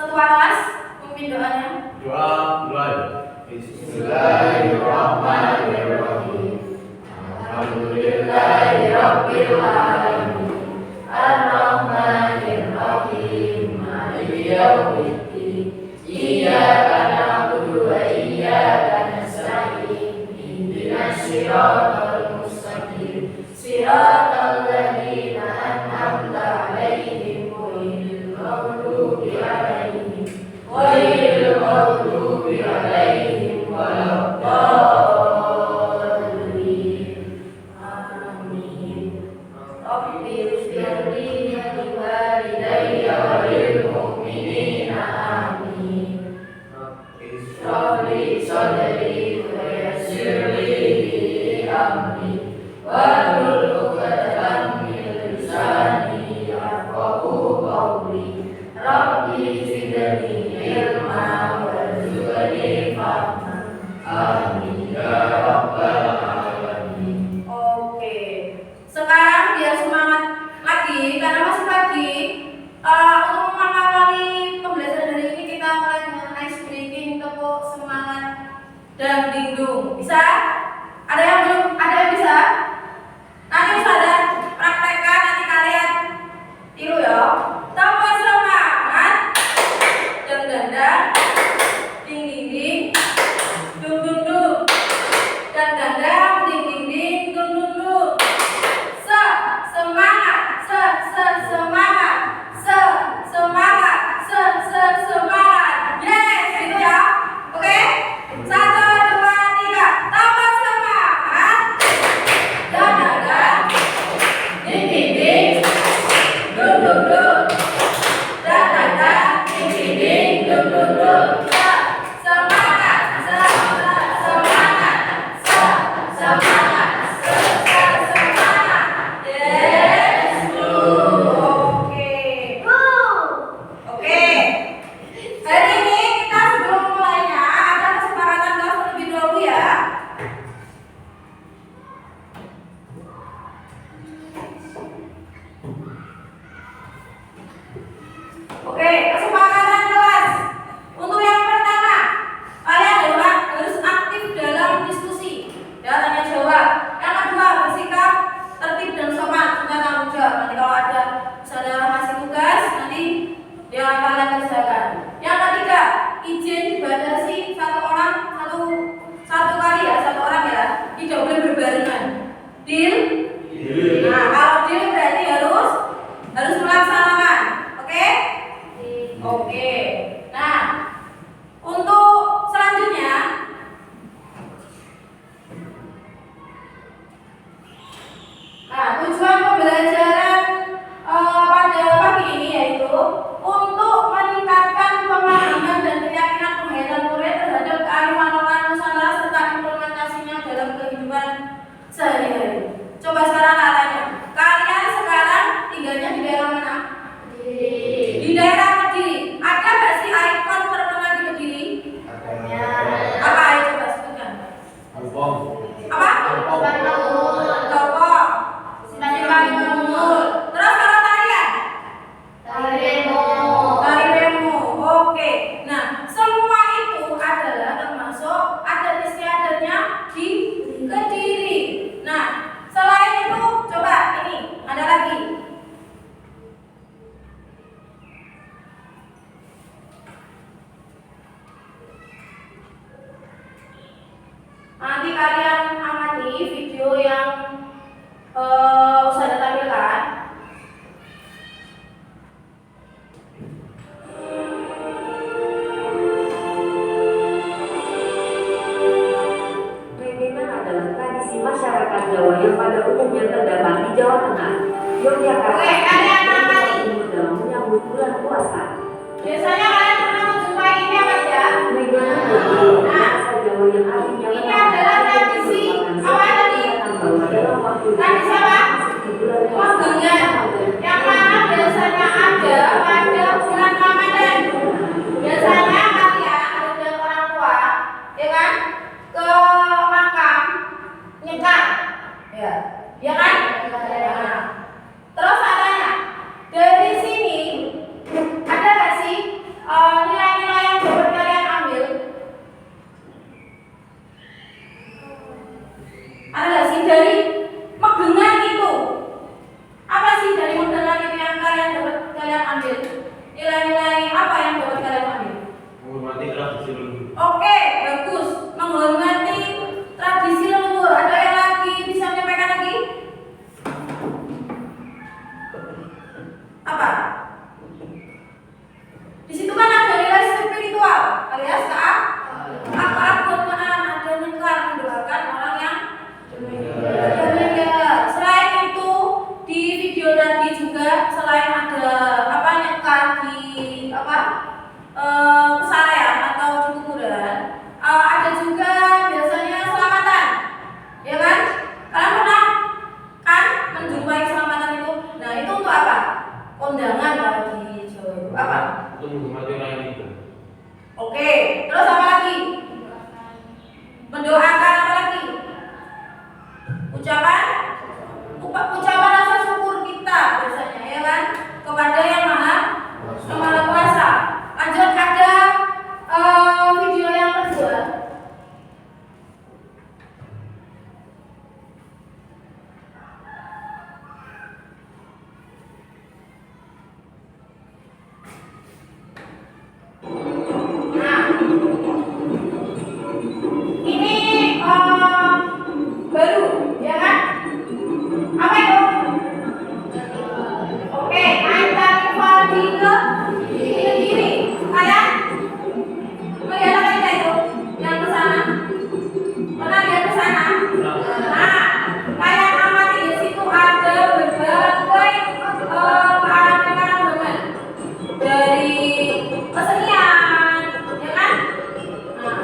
Ketua kelas, memimpin doanya. Doa mulai. Bismillahirrahmanirrahim. Alhamdulillahirabbil alamin. Ar-Rahmanir-Rahim. Maliki yaumiddin. Iyyaka na'budu wa iyyaka nasta'in. Ihdinas siratal mustaqim. Siratal ladzina an'amta 'alaihim ghairil maghdubi 'alaihim waladdallin. Amin. Rabbi ighfirli wa liwalidayya wa lil mu'minina amin. Rabbi sadri wa yassir li amri wahlul 'uqdatam min lisani yafqahu qawli. Rabbi zidni ilma warzuqni fahma. Amin ya rabbal alamin. Oke, sekarang biar semangat lagi karena masih pagi. Untuk mengawali pembelajaran hari ini kita mulai dengan ice breaking, tepuk semangat dan dingdung. Bisa? Ada yang belum? Ada yang bisa? Nanti Ustazah praktekkan, nanti kalian tiru ya. Tepuk semangat, dan dandang, ding ding ding, dung dung dung, dan dandang, ding ding ding, dung dung dung. Semangat, semangat, semangat, semangat. Yes, gitu ya. Oke? 1, 2, 3. Tepuk semangat. Dan dandang, ding ding ding, dung dung dung. Dan dandang, ding ding ding, dung dung dung. Semangat, semangat, semangat, semangat. Yes, oke. Oke. Hari ini kita sebelum mulainya ada kesepakatan kelas terlebih dahulu ya. Oke, kesepakatan kelas. Untuk yang pertama, kalian harus aktif dalam diskusi, ya, tanya jawab. Yang kedua, bersikap tertib dan sopan, punya tanggung jawab. Nanti kalau ada misalnya ngasih tugas, nanti yang kalian kerjakan. Yang ketiga, izin dibatasi satu orang satu kali ya, satu orang ya, tidak boleh berbarengan. Deal? Nah, kalau deal berarti harus melaksanakan. Oke? Oke. Nah, untuk selanjutnya tujuan pembelajaran pada pagi ini yaitu untuk meningkatkan pemahaman dan keyakinan penghayatan murid terhadap kearifan lokal Nusantara serta implementasinya dalam kehidupan sehari-hari. Coba sekarang tanya, kalian sekarang tinggalnya di daerah mana? Di daerah Kediri. Ada nggak sih ikon terkenal di Kediri? Apa ayo coba sebutkan. Apa? Toko. Simpang Mul. Terus kalau tarian? Tari remo. Oke. Nah, semua itu adalah termasuk adat istiadatnya di Kediri. Nah, selain itu coba ini ada lagi. Nanti kalian amati video yang Ustazah tampilkan. Memegang adalah tradisi masyarakat Jawa yang pada umumnya terdapat di Jawa Tengah, Yogyakarta, Oke, kalian amati. dalam menyambut bulan puasa. Biasanya kalian pernah menjumpai ini apa ya? Memegang adalah bahasa Jawa yang artinya Ini adalah tradisi apa tadi? Tradisi apa? Magelan. Yang mana biasanya ada pada bulan Ramadan. Biasanya kalian ada orang tua, ya kan, ke makam nyekar, ya kan? Nah, terus saya tanya, dari sini ada nggak sih Apa? Untuk menghormati orang yang meninggal. Oke, terus apa lagi? Mendoakan apa lagi? Ucapan rasa syukur kita biasanya ya kan kepada yang maha kuasa. Lanjut ada video yang kedua. Nah, ini baru ya kan? Apa itu? Oke, naikkan kembali ke kiri. Kalian melihat apa kita itu? Yang ke sana? Pernah lihat ke sana? Nah, kalian amati di situ ada berbagai keanekaragaman dari kesenian, ya kan? Nah,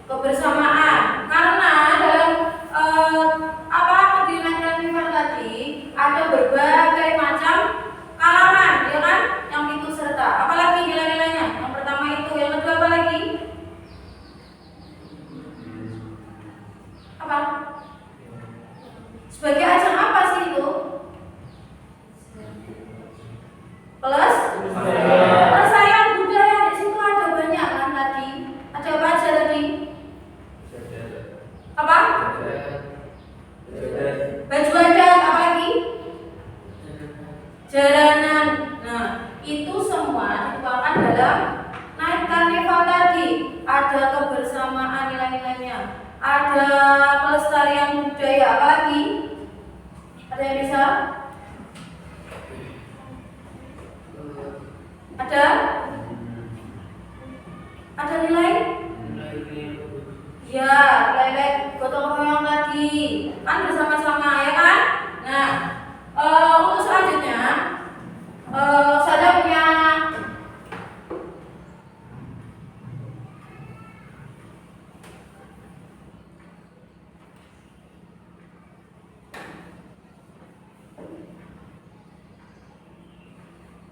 kebersamaan. Apa? Sebagai ajang apa sih itu? Plus pelestarian budaya. Di situ ada banyak kan tadi. Ada apa aja tadi? Apa? Baju adat, apa lagi? Jalanan. Nah, itu semua dituangkan dalam Night Carnival tadi. Ada kebersamaan nilai-nilainya, ada pelestarian budaya, apa lagi? Ada yang bisa? Ada? Ada nilai? Ya, nilai gotong royong tadi kan bersama-sama ya kan? Nah, untuk selanjutnya saya punya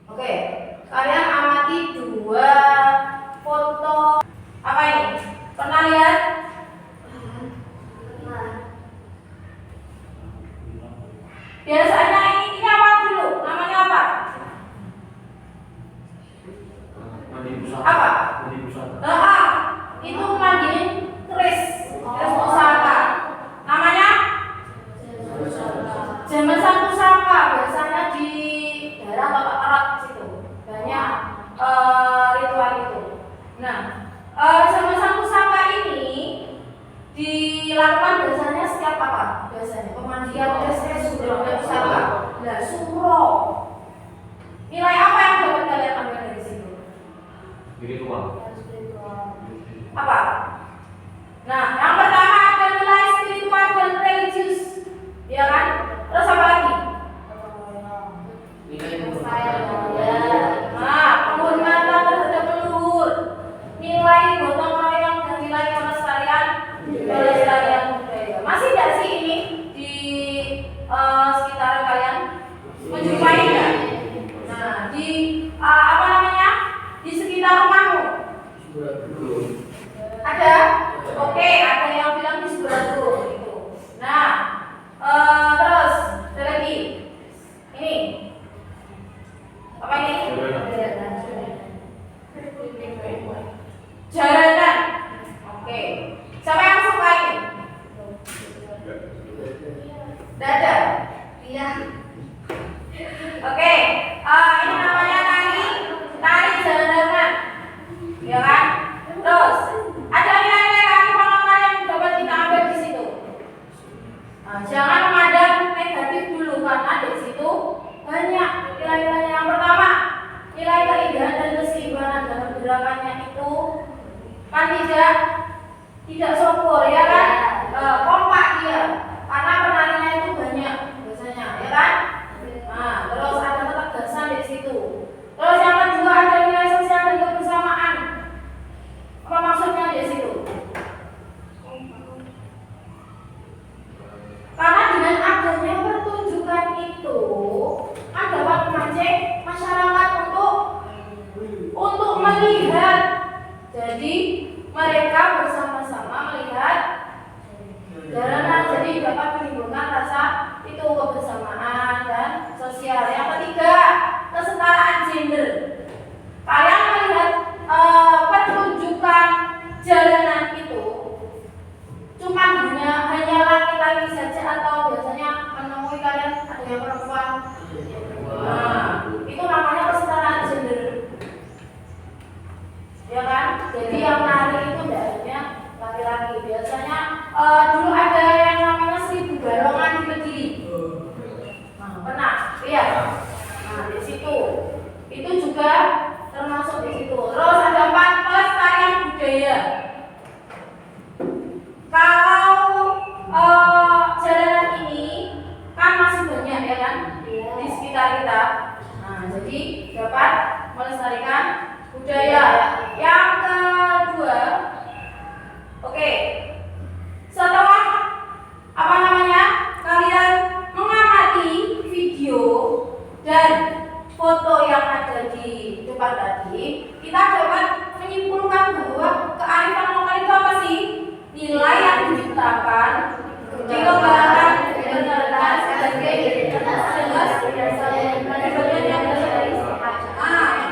oke, kalian amati dua foto. Apa ini? Pernah lihat? Biasanya ini apa dulu? Namanya apa? Mandi pusaka. Apa? Mandi pusaka. Itu mandiin keris pusaka. Namanya? Jamasan pusaka. Biasanya di daerah Bapak Erat situ banyak ritual itu. Nah, jamasan pusaka ini dilakukan biasanya setiap apa? Biasanya pemandian sudah pusaka. Nah, suro. Nilai apa yang dapat kalian ambil dari situ? Spiritual. Apa? Nah, yang pertama ada nilai spiritual dan religius, ya kan? Terus apa lagi? Nah, penghormatan terhadap leluhur, nilai gotong royong dan nilai pelestarian budaya. Masih tidak sih ini di sekitar kalian? Menjumpai nggak? Nah, di apa namanya? Di sekitar rumahmu ada? Oke, ada yang bilang di sebelah itu. Nah, terus ada lagi. Ini apa ini? Jaranan. Oke. Siapa yang suka ini? Dada. Iya. Oke. Ini namanya tari jaranan. Ya kan? Terus ada nilai-nilai kearifan yang dapat kita ambil di situ. Nah, jangan memandang negatif dulu karena di situ banyak nilai-nilai. Yang pertama, nilai keindahan dan keseimbangan dalam gerakannya itu kan tidak sopor ya kan? Kompak dia karena penarinya itu banyak biasanya ya kan? Nah, terus ada ketegasan di situ. Terus yang kedua ada nilai sosial dan kebersamaan. Apa maksudnya di situ? Karena dengan adanya pertunjukan itu kan dapat memancing masyarakat untuk melihat. Jadi mereka bersama-sama melihat jalanan. Jadi dapat menimbulkan rasa itu kebersamaan dan sosial. Yang ketiga, kesetaraan gender. Kalian melihat pertunjukan jalanan itu cuma hanya laki-laki saja atau biasanya menemui kalian ada yang perempuan? Nah, itu namanya kesetaraan gender, ya kan? Jadi yang nari itu tidak hanya laki-laki. Biasanya dulu ada yang namanya 1000 balongan di Kediri. Nah, pernah? Iya. Nah, di situ itu juga termasuk di situ. Terus ada 4 pelestarian budaya. Kalau jalanan ini kan masih banyak ya kan di sekitar kita. Nah, jadi dapat melestarikan budaya. Yang kedua, oke. Setelah apa namanya? Kalian mengamati video dan foto yang ada di depan tadi, kita dapat menyimpulkan bahwa kearifan lokal itu apa sih? Nilai yang diciptakan dikembangkan berdasarkan sebagai jelas bagian yang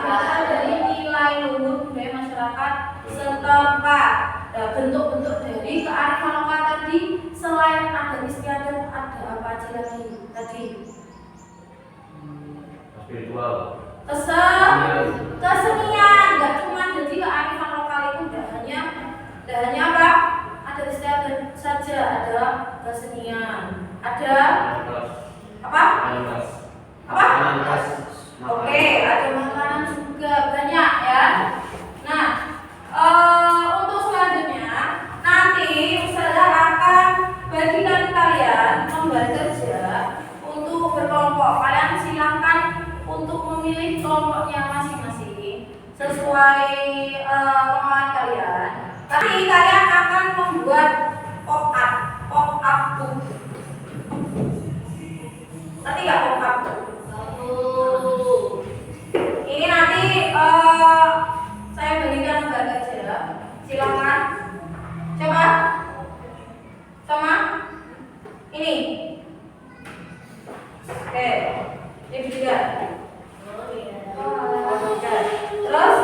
berasal dari nilai luhur budaya masyarakat setempat. Nah, bentuk-bentuk dari kearifan lokal tadi selain ada istiadat, ada apa aja lagi tadi? Spiritual. Kesenian, nggak cuma jadi kearifan lokal itu tidak hanya apa? Ada istiadat saja, ada kesenian, ada apa? Apa? Oke, ada makanan juga banyak ya. Nah, untuk selanjutnya nanti saya akan bagikan kalian membuat kerja untuk berkelompok. Kalian silakan untuk memilih kelompoknya masing-masing sesuai kemauan kalian. Nanti kalian akan membuat pop-up book. Nanti nggak pop-up book? Ini nanti saya berikan membuat kerja. Silakan. Coba sama ini. Oke, ini juga. Terus,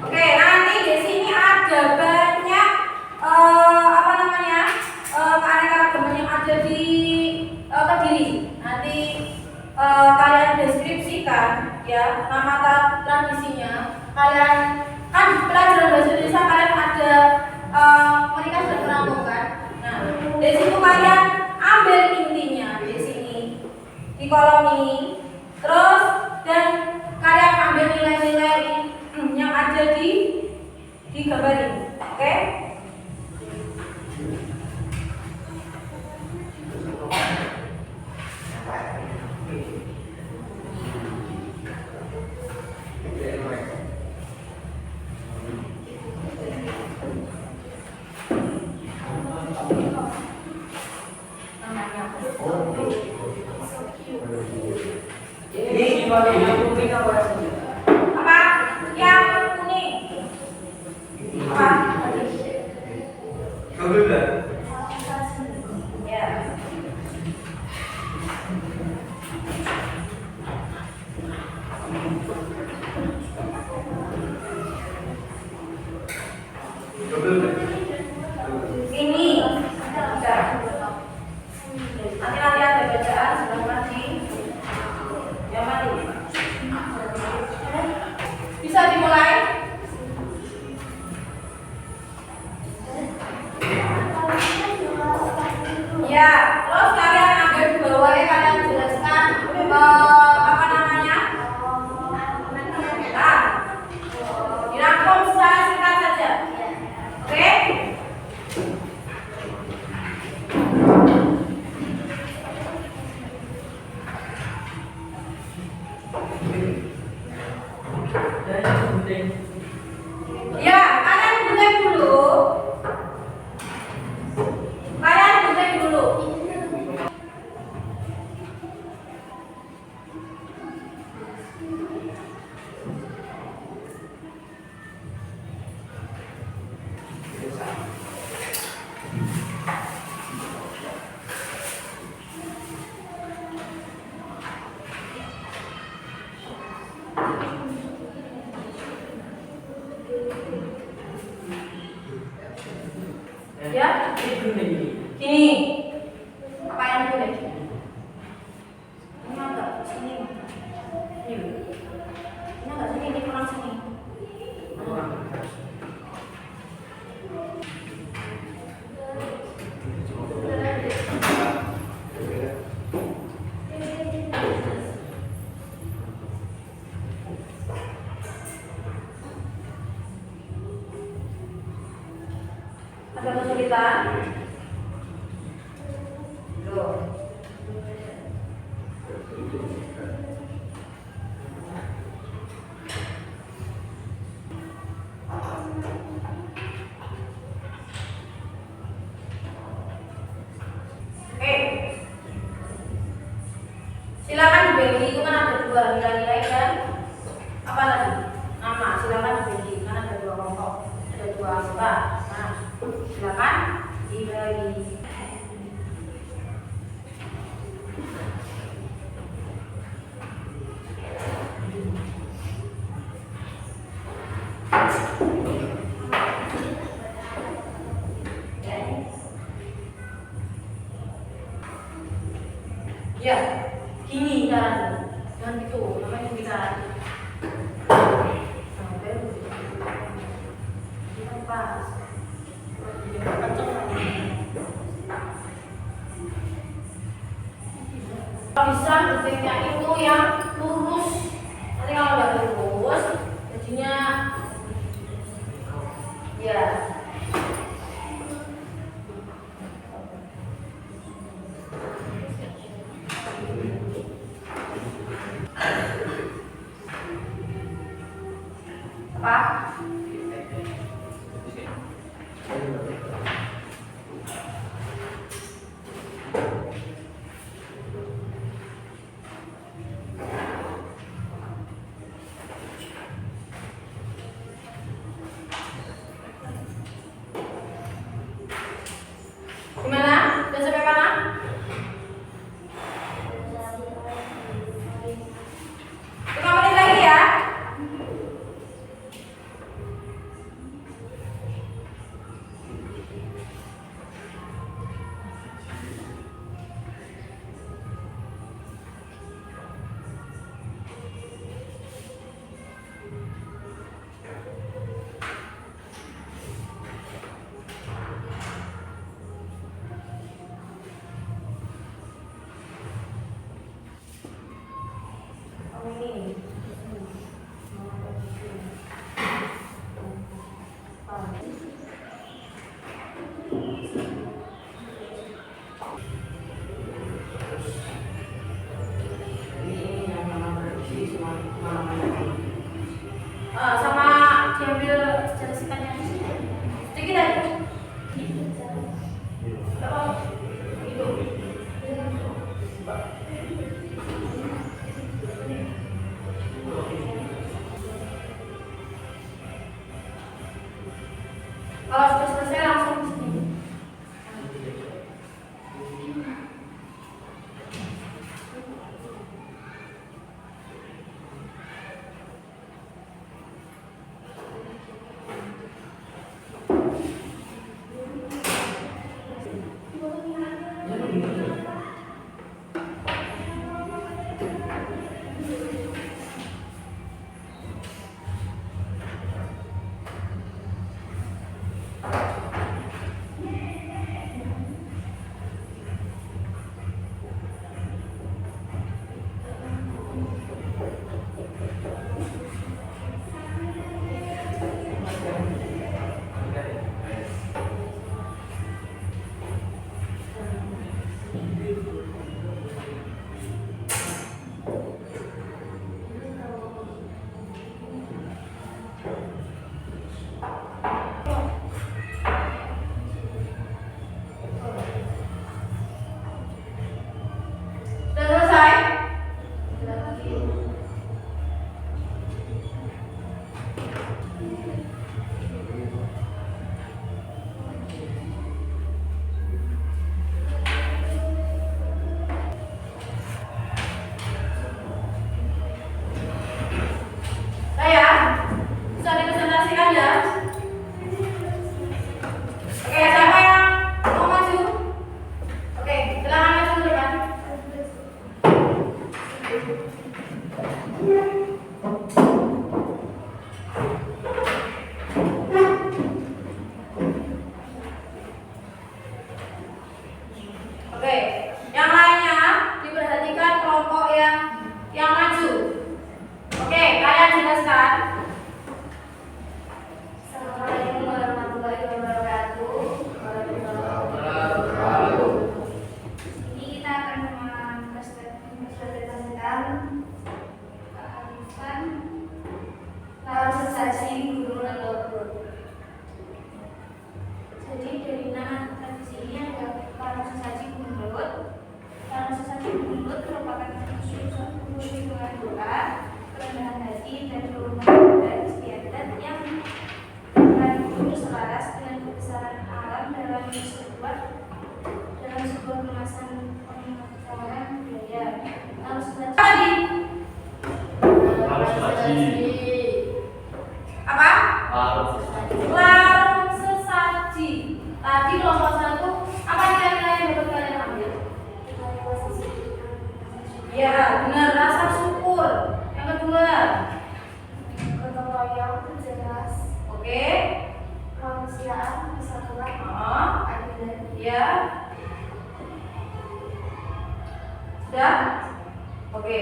oke, nanti di sini ada banyak keanekaragaman yang ada di Kediri. Nanti kalian deskripsikan ya nama tradisinya. Kalian kan pelajaran bahasa Indonesia kalian ada mereka sudah merampung kan. Nah, dari situ kalian ambil intinya di sini di kolom ini. Terus dan kalian ambil nilai-nilai yang ada di gambar ini. Oke? Apa? Yang kuning. Apa? Ya. Ini. Nanti ada bacaan sebelum mati. Yang mati. Bisa dimulai? Ya, terus kalian ambil di bawahnya kalian jelaskan apa namanya? Nah, dirangkum secara singkat saja. Oke? Ya, kalian gunting dulu. Ya, ini apa yang boleh? Ini agak sini. Ini agak sini, ini kurang sini. Ada kesulitan? Loh. Oke. Silakan dibagi, itu kan ada dua nilai-nilai dan apa tadi? Nama. Silakan dibagi, kan ada dua kelompok, ada dua angka. Nah, silakan dibagi. Ya, gini caranya. Jangan gitu, namanya bicara. Sampai kita pas. Kalau bisa bentuknya itu yang lurus. Nanti kalau nggak lurus, jadinya ya. Apa? Gimana? Udah sampai mana? Lima menit lagi ya. Ini. Sama diambil secara singkatnya sedikit aja. Itu. Kalau sudah selesai langsung ke sini. Kearifan Apa? Harus. Larung sesaji. Tadi kelompok 1 apa kira-kira yang dapat kalian ambil? Ya, benar, rasa syukur. Yang kedua, Gotong royong, jelas, oke. kemanusiaan, persatuan, Oh, keadilan. ya. Sudah? Oke.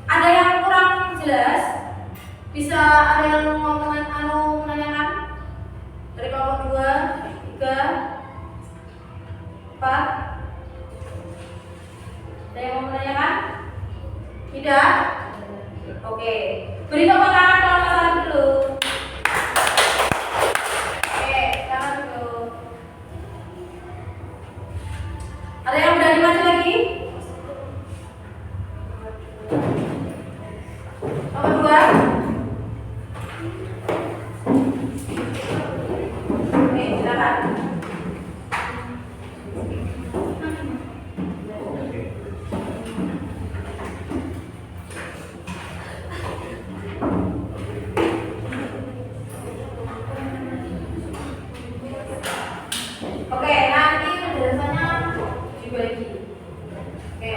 Ada yang kurang jelas? Bisa ada yang mau menanyakan? Dari kelompok 2, 3, 4. Ada yang mau menanyakan? Tidak? Oke. Beri tepuk tangan kelompok 1 dulu. Oke, tangan dulu. Ada yang berani maju lagi? Nomor 2. Oke, silakan. Oke, nanti penjelasannya dibagi. Oke.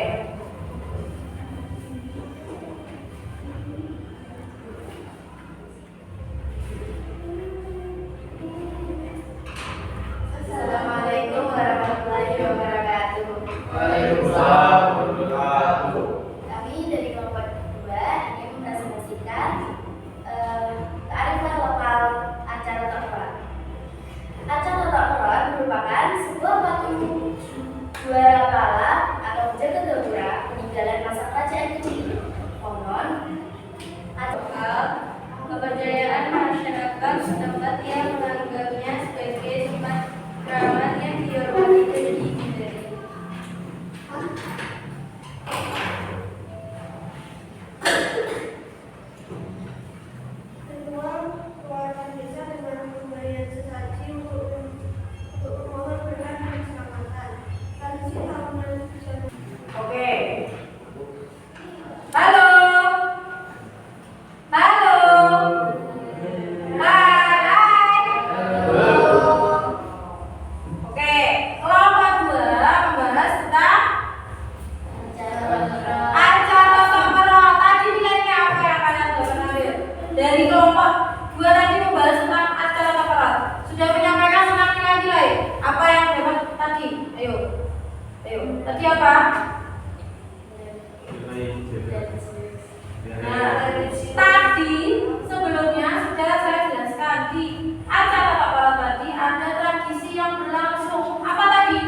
Assalamualaikum warahmatullahi wabarakatuh. Waalaikumsalam warahmatullahi wabarakatuh. Kami dari kelompok 2 ingin mempresentasikan kearifan lokal acara Totoran. Acara Totoran merupakan sebuah patung juara kala atau jaga gapura peninggalan masa kerajaan kecil. Konon, Soal kepercayaan masyarakat setempat yang menganggapnya sebagai tempat keramat yang dihormati dan dihindari. kedua, keluarga desa dengan pemberian sesaji untuk memohon berkah dan keselamatan. Tradisi tahunan Oke. Halo. Halo. Hai. Oke, kelompok 2 membahas tentang acara Totoro. Tadi nilainya apa yang kalian dapat ambil? Dari kelompok 2 tadi membahas tentang acara Totoro. Sudah menyampaikan tentang nilai-nilai. Apa yang dapat tadi? Ayo. Ayo. Tadi apa? Nah, tadi sebelumnya sudah saya jelaskan di acara Totoro tadi ada tradisi yang berlangsung. Apa tadi?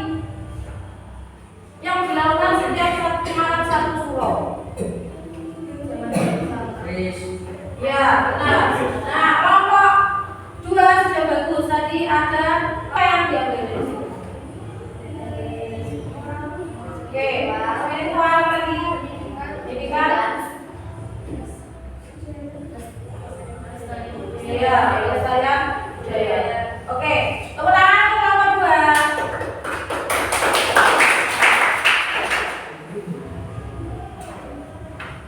Yang dilakukan setiap malam 1 suro. Ya, benar. Nah, kelompok 2 sudah bagus. Tadi ada apa yang diambil dari sini? Oke, spiritual lagi. Ini kan? Iya, ya saya. Oke, tepuk tangan untuk kelompok 2.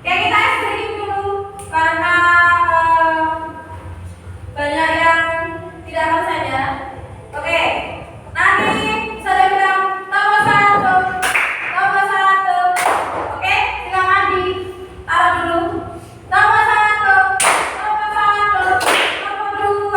Oke, kita break dulu karena banyak yang tidak konsen ya. Oke, nanti saya bilang nomor 1, nomor 1. Oke, silakan ditaruh dulu. Nomor 1, nomor 1, nomor 2.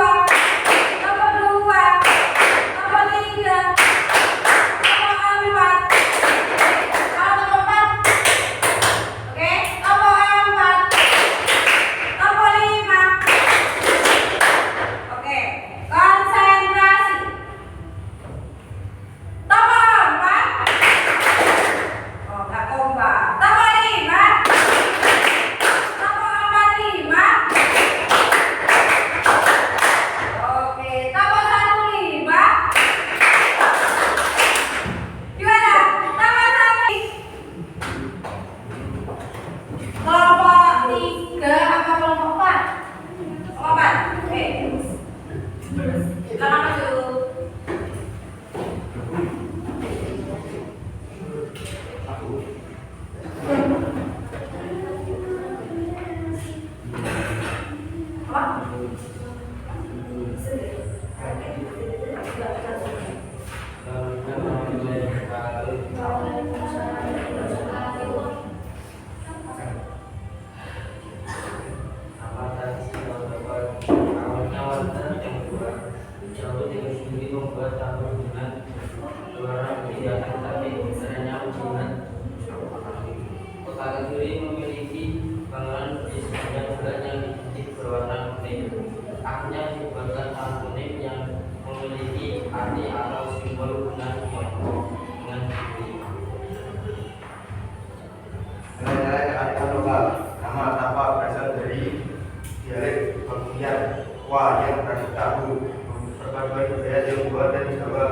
Berdiri memiliki bangunan yang beratnya berwarna kuning. Akhirnya dibuatkan tangan kuning yang memiliki arti atau simbol dengan Tiongkok dengan berdiri. Nilai-nilai kearifan lokal. Nama tapak berasal dari dialek Bagian Wah yang berarti tahu. Perpaduan budaya Tionghoa dan Jawa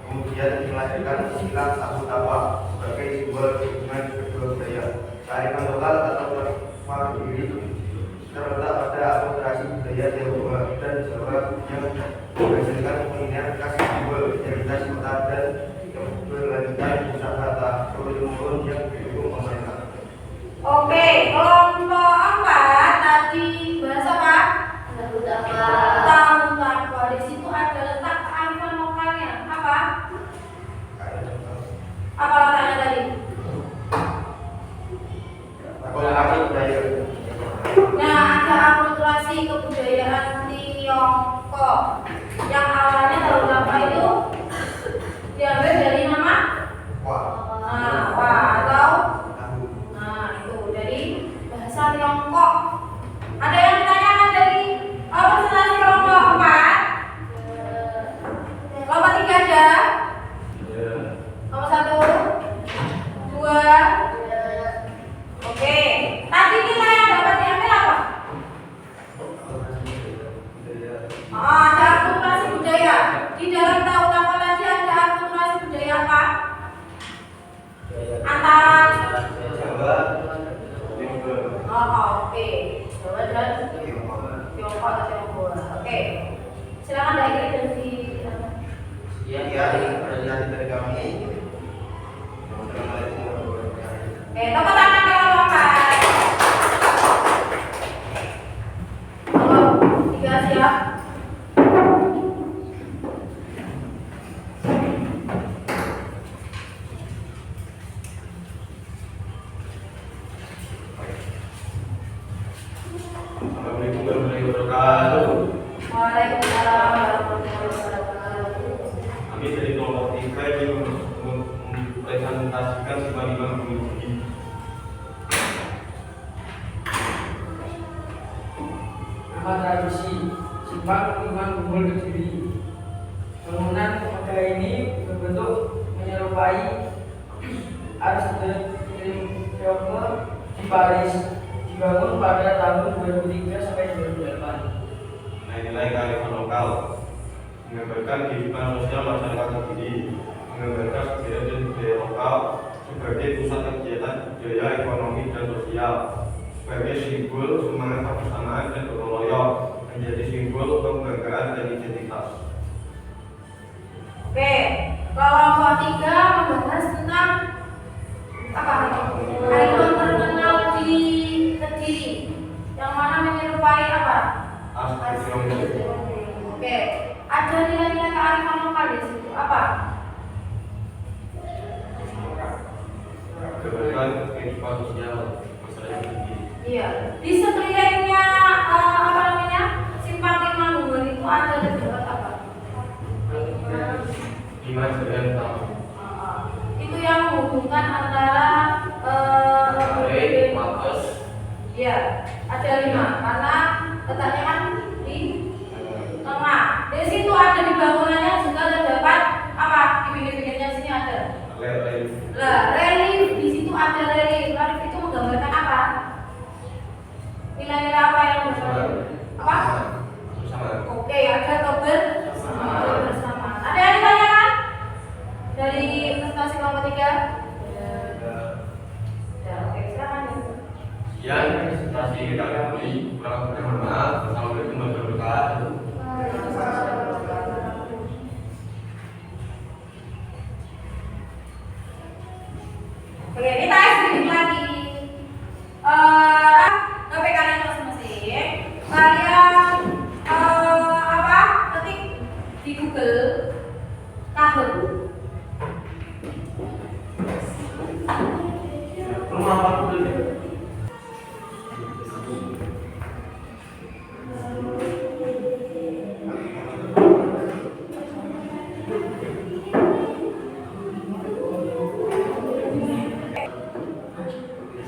kemudian melahirkan istilah tahu tapak sebagai simbol hubungan kedua budaya. Kearifan lokal atau tapak diri terletak pada akulturasi budaya Tionghoa dan Jawa yang menghasilkan kuliner khas simbol identitas kota dan berlanjutan usaha tak turun-temurun yang didukung pemerintah. Oke, kelompok 4 tadi bahasa apa? Tahu tapak. Tahu tapak. Di situ ada letak kearifan lokalnya. Apa? Apa letaknya tadi? Akulturasi budaya. Nah, ada akulturasi kebudayaan Tiongkok. Yang awalnya tahu tapak itu diambil dari nama Wah wah atau tahu. nah itu dari bahasa Tiongkok. Ada yang ditanyakan dari presentasi kelompok 4? Kelompok 3 ada? Nomor 1, 2. Oke. Tadi nilai yang dapat diambil apa? Ada akulturasi budaya. Di dalam tahu tapak tadi ada akulturasi budaya apa? Antara Jawa Tionghoa. oke. Jawa dan Tiongkok atau Tionghoa. Oke. Silakan dari dari Iya, dari kami. Oke, tepuk tangan kalau lompat. Nomor 3 siap. Assalamualaikum warahmatullahi wabarakatuh. Waalaikumsalam warahmatullahi wabarakatuh. Kami dari kelompok 3 ingin mempresentasikan Simalungun Bumi. Nama tradisi Simpang Lingkungan Kumpul Kediri. Bangunan pemuda ini berbentuk menyerupai arsitektur Tiongkok di Paris. Dibangun pada tahun 2003 sampai 2008. Nilai kearifan lokal menggambarkan kehidupan sosial masyarakat Kediri, menggambarkan sejarah dan budaya lokal sebagai pusat kegiatan budaya, ekonomi, dan sosial, sebagai simbol semangat kebersamaan dan gotong royong, menjadi simbol kebanggaan dan identitas. Oke, kelompok 3 membahas tentang apa? Ikon terkenal di Kediri yang mana menyerupai apa? Oke, ada nilai-nilai kearifan lokal di situ. Apa? Menggambarkan kehidupan sosial masyarakat Kediri. Iya. Di sekelilingnya apa namanya? Simpang Lingkungan itu ada terdapat apa? 5 jalan tahu. Itu yang menghubungkan antara ya ada 5 karena letaknya kan di tengah. Di situ ada di bangunannya juga terdapat apa? Di pinggir-pinggirnya sini ada. Lah, relief di situ ada relief. Relief itu menggambarkan apa? Nilai-nilai apa yang bersama? Apa? Oke, ada kebersamaan. Ada yang ditanyakan dari presentasi kelompok 3? Ya, oke, silakan. Sekian presentasi kami. Kurang mohon maaf. Assalamualaikum warahmatullahi wabarakatuh. Oke, kita sedikit lagi. Sampai kalian masing-masing. Kalian apa? Ketik di Google tahun. Rumah apa dulu deh?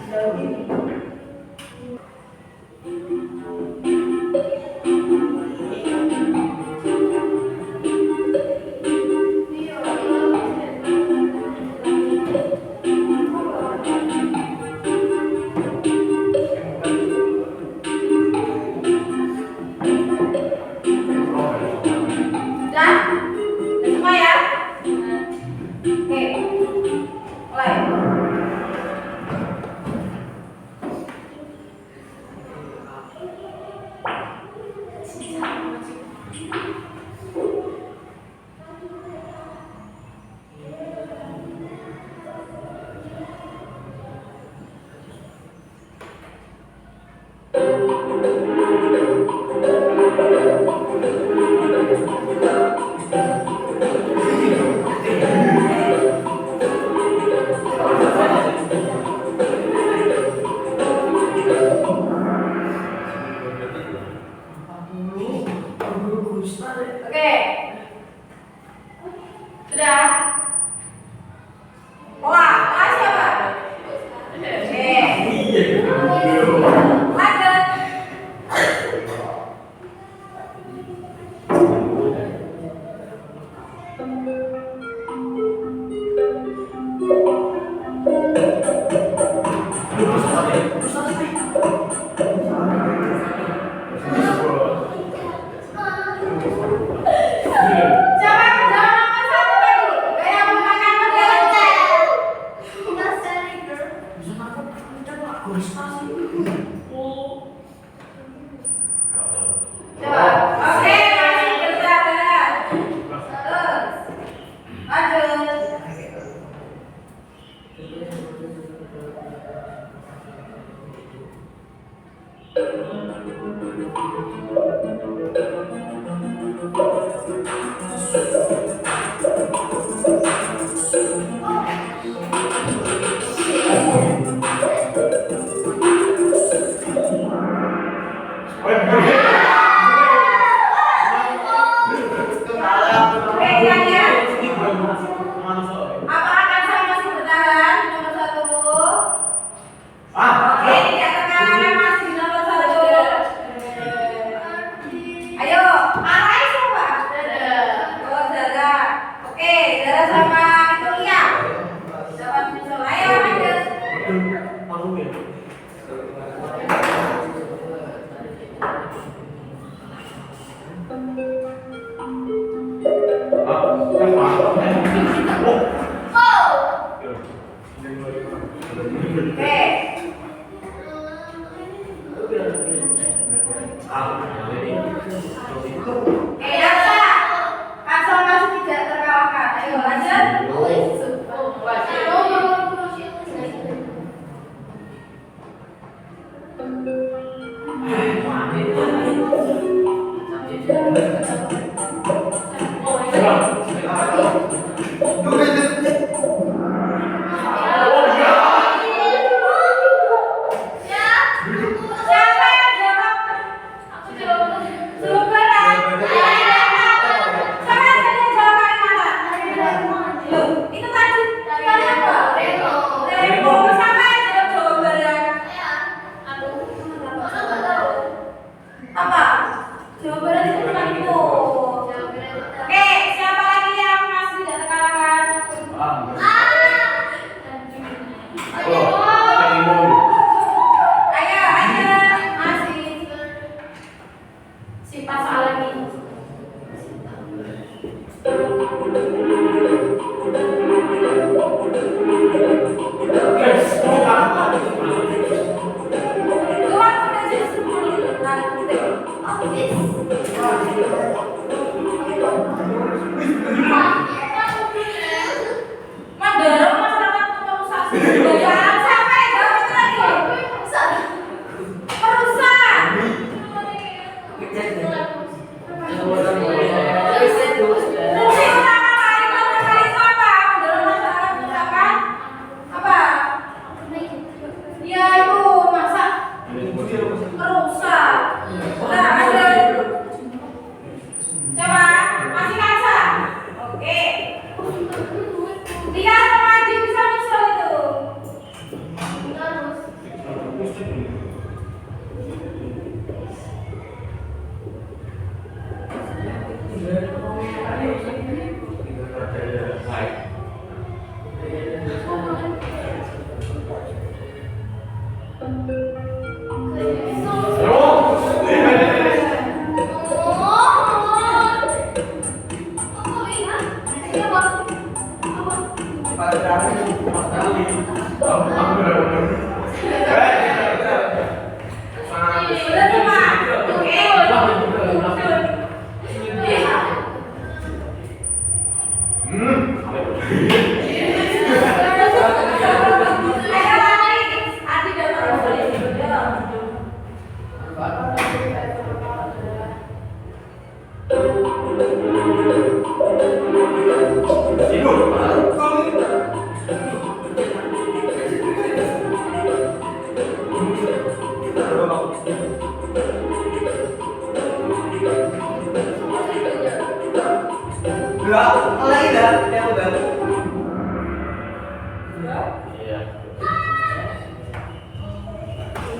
Jadi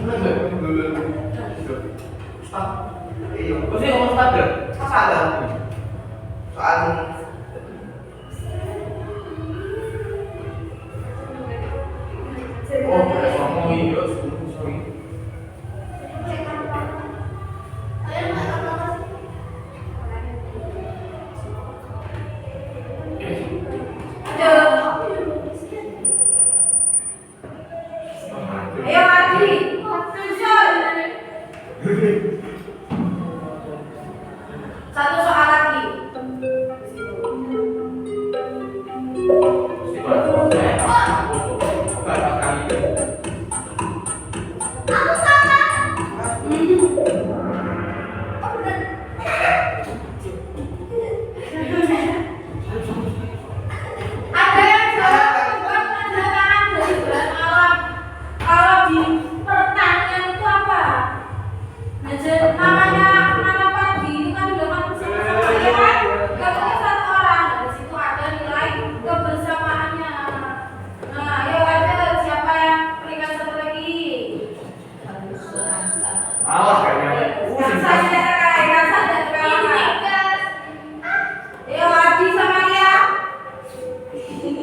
Iya. Kok sih ngomong start ya? Salah. Soal Oh, ngomong iya, sorry. Ayo Ardi, Vision. Satu soal lagi. Ada yang jawab bukan pendatangan dari berat alam. Kalau di pertanyaan itu apa? Namanya nama pagi itu kan juga bersama-sama ya kan? Gak mungkin satu orang. Dari situ ada nilai kebersamaannya. Nah, ayo ada siapa yang peringkat satu lagi? Awas kayaknya. Saja terkalahkan, saja terkalahkan. Ayo Adi sama Lia.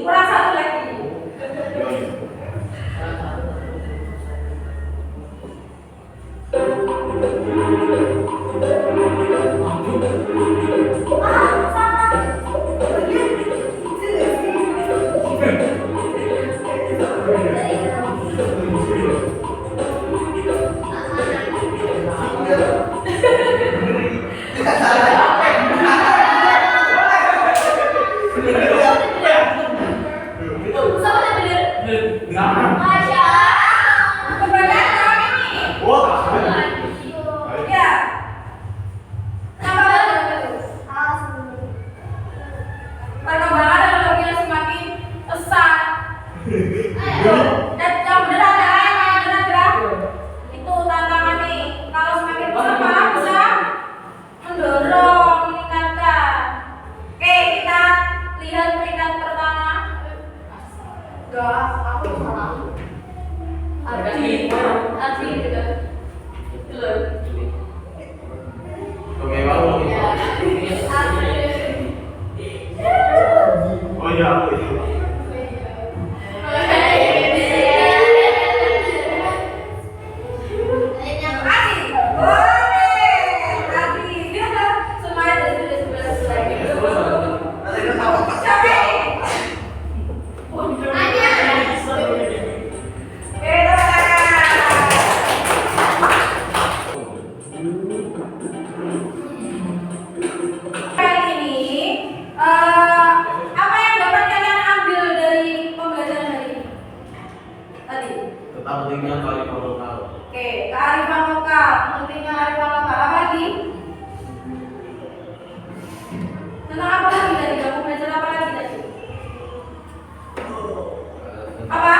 Kurang satu lagi. Keberadaan orang ini. Ya. Kenapa kalian terus? Perkembangan teknologi yang semakin pesat. Dan yang benar ada yang benar. Itu tantangan nih. Kalau semakin pesat malah bisa mendorong, meningkatkan. Oke, kita lihat peringkat pertama. Enggak, aku salah. Adi juga. Itu loh. Oh iya, aku itu. Adi, boleh. Adi, semuanya dari sebelah lagi. Nanti kita tahu Pak. Siapa ini? Kali ini, apa yang dapat kalian ambil dari pembelajaran hari ini? Tadi. Tetap pentingnya kali lokal. Oke, kearifan lokal. Pentingnya kearifan lokal. Apa lagi? Tentang apa lagi tadi? Kamu belajar apa lagi tadi? Apa?